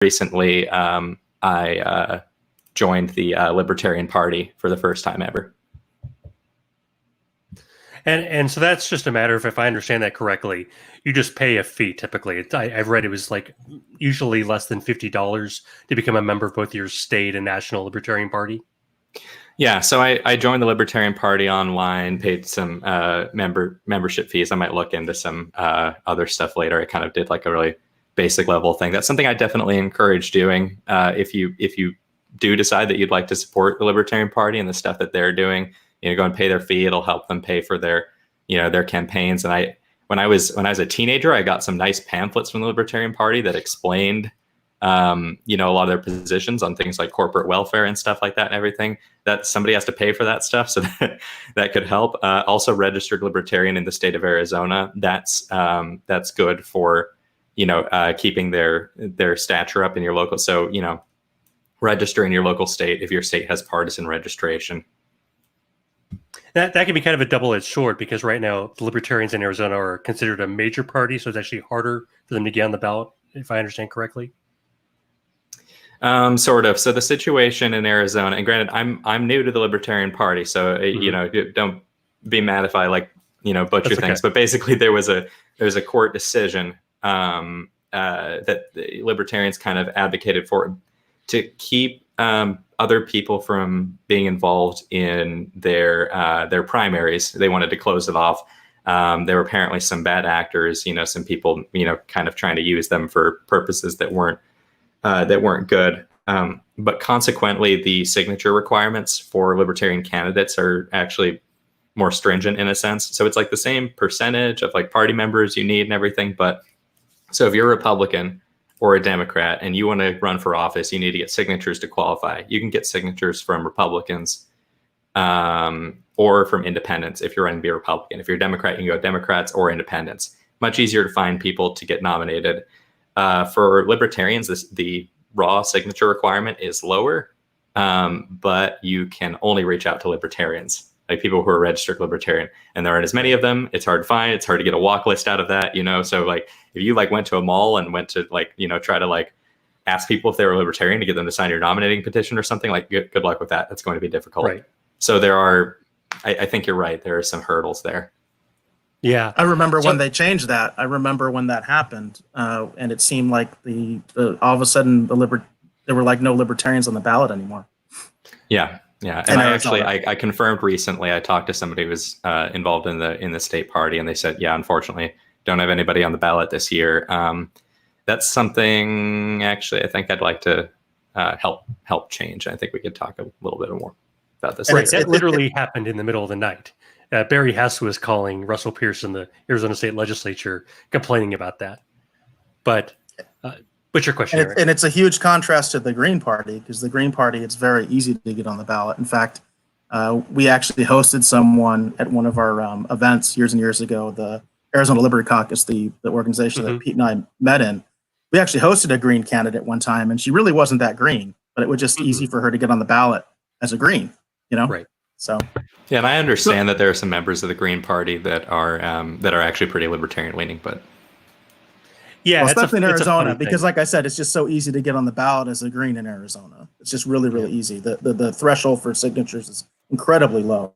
recently, I joined the Libertarian Party for the first time ever. And so that's just a matter of, if I understand that correctly, you just pay a fee typically. I've read it was like usually less than $50 to become a member of both your state and national Libertarian Party. Yeah, so I joined the Libertarian Party online, paid some membership fees. I might look into some other stuff later. I kind of did like a really basic level thing. That's something I definitely encourage doing. If you do decide that you'd like to support the Libertarian Party and the stuff that they're doing, go and pay their fee. It'll help them pay for their campaigns. And when I was a teenager, I got some nice pamphlets from the Libertarian Party that explained a lot of their positions on things like corporate welfare and stuff like that and everything. That somebody has to pay for that stuff, so that could help. Also, registered Libertarian in the state of Arizona. That's good for keeping their stature up in your local. So register in your local state if your state has partisan registration. That can be kind of a double-edged sword, because right now the Libertarians in Arizona are considered a major party, so it's actually harder for them to get on the ballot, if I understand correctly. Sort of. So the situation in Arizona, and granted, I'm new to the Libertarian Party, so don't be mad if I butcher things. Okay. But basically, there was a court decision that the Libertarians kind of advocated for to keep other people from being involved in their primaries. They wanted to close it off. There were apparently some bad actors, some people, kind of trying to use them for purposes that weren't good. But consequently, the signature requirements for Libertarian candidates are actually more stringent in a sense. So it's like the same percentage of like party members you need and everything. But so if you're a Republican or a Democrat and you want to run for office, you need to get signatures to qualify. You can get signatures from Republicans or from independents if you're running to be a Republican. If you're a Democrat, you can go Democrats or independents. Much easier to find people to get nominated. For Libertarians, the raw signature requirement is lower, but you can only reach out to Libertarians, like people who are registered Libertarian, and there aren't as many of them. It's hard to find. It's hard to get a walk list out of that, So like if you went to a mall and went to try to ask people if they were Libertarian to get them to sign your nominating petition or something, good luck with that. That's going to be difficult. Right. So there are, I think you're right. There are some hurdles there. Yeah, I remember when they changed that. I remember when that happened, and it seemed like the all of a sudden there were no Libertarians on the ballot anymore. Yeah, and I confirmed recently. I talked to somebody who was involved in the state party, and they said, yeah, unfortunately, don't have anybody on the ballot this year. That's something actually I think I'd like to help change. I think we could talk a little bit more about this. Right, that literally happened in the middle of the night. Barry Hess was calling Russell Pierce in the Arizona State Legislature complaining about that. But what's your question, Eric? And it's a huge contrast to the Green Party, because the Green Party, it's very easy to get on the ballot. In fact, we actually hosted someone at one of our events years and years ago, the Arizona Liberty Caucus, the organization that Pete and I met in. We actually hosted a Green candidate one time, and she really wasn't that green, but it was just easy for her to get on the ballot as a Green, Right. So yeah, and I understand that there are some members of the Green Party that are actually pretty libertarian leaning, but yeah, especially in Arizona, because like I said, it's just so easy to get on the ballot as a Green in Arizona. It's just really, really easy. The threshold for signatures is incredibly low.